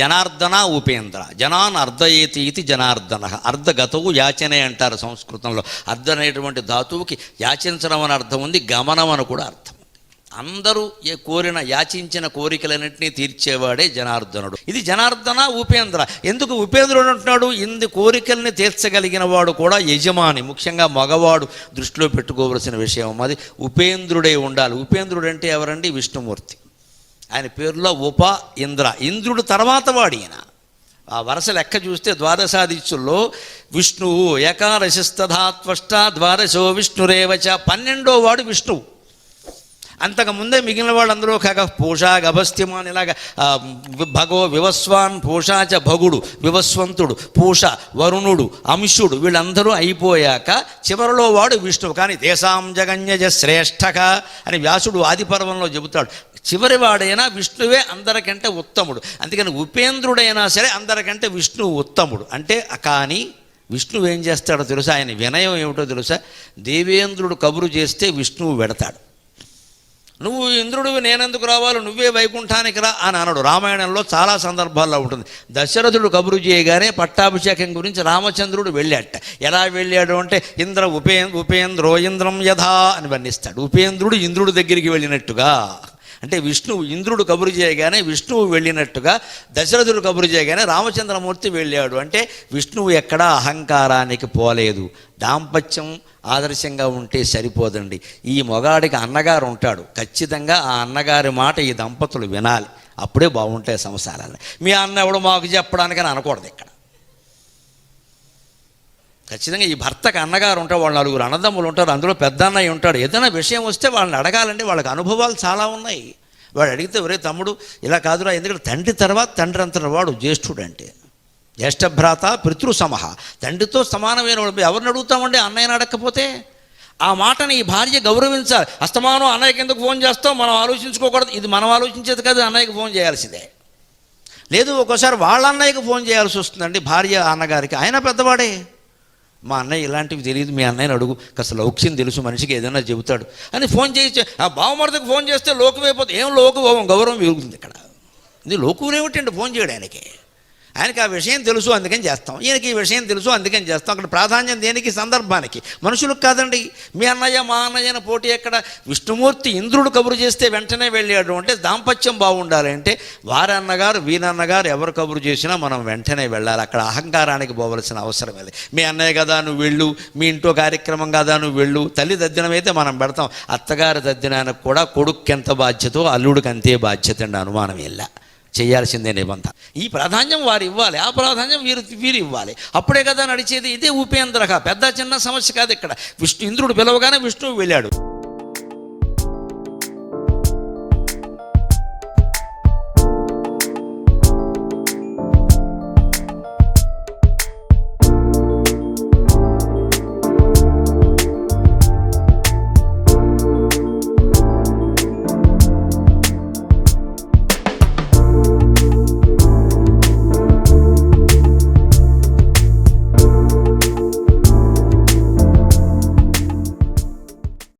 జనార్దన ఉపేంద్ర జనాన్ అర్ధయేతి ఇది జనార్దన అర్ధగతవు యాచనే అంటారు సంస్కృతంలో. అర్ధ అనేటువంటి ధాతువుకి యాచించడం అని అర్థం ఉంది, గమనం అని కూడా అర్థం ఉంది. అందరూ కోరిన యాచించిన కోరికలన్నింటినీ తీర్చేవాడే జనార్దనుడు. ఇది జనార్దన ఉపేంద్ర. ఎందుకు ఉపేంద్రుడు అంటున్నాడు? ఇంది కోరికల్ని తీర్చగలిగిన వాడు కూడా యజమాని, ముఖ్యంగా మగవాడు దృష్టిలో పెట్టుకోవలసిన విషయం. అది ఉపేంద్రుడే ఉండాలి. ఉపేంద్రుడు అంటే ఎవరండి? విష్ణుమూర్తి. ఆయన పేరులో ఉప ఇంద్ర, ఇంద్రుడు తర్వాత వాడు ఈయన. ఆ వరుస లెక్క చూస్తే ద్వాదశాదిత్యుల్లో విష్ణువు ఏకాదశిస్తధాత్వష్ట ద్వాదశో విష్ణురేవచ, 12వ వాడు విష్ణువు. అంతకుముందే మిగిలిన వాళ్ళందరూ కాక పూష గభస్తిమాన్ ఇలాగా వివస్వాన్ పూషాచ భగుడు వివస్వంతుడు పూష వరుణుడు అంశుడు వీళ్ళందరూ అయిపోయాక చివరిలో వాడు విష్ణువు. కానీ దేశాం జగన్యజ శ్రేష్ఠక అని వ్యాసుడు ఆదిపర్వంలో చెబుతాడు. చివరి వాడైనా విష్ణువే అందరికంటే ఉత్తముడు. అందుకని ఉపేంద్రుడైనా సరే అందరికంటే విష్ణువు ఉత్తముడు. అంటే కానీ విష్ణువు ఏం చేస్తాడో తెలుసా? ఆయన వినయం ఏమిటో తెలుసా? దేవేంద్రుడు కబురు చేస్తే విష్ణువు వెడతాడు. నువ్వు ఇంద్రుడివి, నేనెందుకు రావాలి, నువ్వే వైకుంఠానికి రా అని అనడు. రామాయణంలో చాలా సందర్భాల్లో ఉంటుంది. దశరథుడు కబురు చేయగానే పట్టాభిషేకం గురించి రామచంద్రుడు వెళ్ళాట. ఎలా వెళ్ళాడు అంటే ఉపేంద్రో ఇంద్రం యథా అని వర్ణిస్తాడు. ఉపేంద్రుడు ఇంద్రుడి దగ్గరికి వెళ్ళినట్టుగా, అంటే విష్ణువు ఇంద్రుడు కబురు చేయగానే విష్ణువు వెళ్ళినట్టుగా దశరథుడు కబురు చేయగానే రామచంద్రమూర్తి వెళ్ళాడు. అంటే విష్ణువు ఎక్కడా అహంకారానికి పోలేదు. దాంపత్యం ఆదర్శంగా ఉంటే సరిపోదండి. ఈ మొగాడికి అన్నగారు ఉంటాడు, ఖచ్చితంగా ఆ అన్నగారి మాట ఈ దంపతులు వినాలి. అప్పుడే బాగుంటాయి సంసారాలు. మీ అన్న ఎవడు మాకు చెప్పడానికని అనకూడదు. ఇక్కడ ఖచ్చితంగా ఈ భర్తకు అన్నగారు ఉంటారు, వాళ్ళు నలుగురు అన్నదమ్ములు ఉంటారు, అందులో పెద్ద అన్నయ్య ఉంటాడు. ఏదైనా విషయం వస్తే వాళ్ళని అడగాలండి. వాళ్ళకి అనుభవాలు చాలా ఉన్నాయి. వాడు అడిగితే ఒరే తమ్ముడు ఇలా కాదురా, ఎందుకంటే తండ్రి తర్వాత తండ్రి అంతటి వాడు జ్యేష్ఠుడు. అంటే జ్యేష్ఠభ్రాత పితృసమహ, తండ్రితో సమానమైన వాడు. ఎవరిని అడుగుతామండి అన్నయ్యని అడగకపోతే? ఆ మాటని ఈ భార్య గౌరవించాలి. అస్తమానం అన్నయ్యకి ఎందుకు ఫోన్ చేస్తాం, మనం ఆలోచించుకోకూడదు. ఇది మనం ఆలోచించేది కాదు, అన్నయ్యకి ఫోన్ చేయాల్సిందే. లేదు ఒక్కోసారి వాళ్ళ అన్నయ్యకి ఫోన్ చేయాల్సి వస్తుందండి భార్య అన్నగారికి. ఆయన పెద్దవాడే. మా అన్నయ్య ఇలాంటివి తెలియదు, మీ అన్నయ్యని అడుగు, కాస్త లౌక్యం తెలుసు మనిషికి, ఏదైనా చెబుతాడు అని ఫోన్ చేసి ఆ బావమరిదికి ఫోన్ చేస్తే లోకమైపోతుంది. ఏం లోకభావం, గౌరవం పెరుగుతుంది. ఇక్కడ ఇది లోకులు ఏమిటండి ఫోన్ చేయడానికి? ఆయనకి ఆ విషయం తెలుసు అందుకని చేస్తాం, ఈయనకి ఈ విషయం తెలుసు అందుకని చేస్తాం. అక్కడ ప్రాధాన్యం దేనికి? సందర్భానికి, మనుషులకు కాదండి. మీ అన్నయ్య మా అన్నయ్యన పోటీ ఎక్కడ? విష్ణుమూర్తి ఇంద్రుడు కబురు చేస్తే వెంటనే వెళ్ళాడు. అంటే దాంపత్యం బాగుండాలి. అంటే వారి అన్నగారు వీనన్నగారు ఎవరు కబురు చేసినా మనం వెంటనే వెళ్ళాలి. అక్కడ అహంకారానికి పోవలసిన అవసరం లేదు. మీ అన్నయ్య కదా నువ్వు వెళ్ళు, మీ ఇంట్లో కార్యక్రమం కదా నువ్వు వెళ్ళు. తల్లి దద్దినం అయితే మనం పెడతాం. అత్తగారి దద్దినానికి కూడా కొడుక్కి ఎంత బాధ్యతో అల్లుడికి అంతే బాధ్యత అండి. అనుమానం ఇలా చేయాల్సిందే నిబంధన. ఈ ప్రాధాన్యం వారు ఇవ్వాలి, ఆ ప్రాధాన్యం వీరు ఇవ్వాలి. అప్పుడే కదా నడిచేది. ఇదే ఉపేంద్రక. పెద్ద చిన్న సమస్య కాదు ఇక్కడ. ఇంద్రుడు పిలవగానే విష్ణువు వెళ్ళాడు.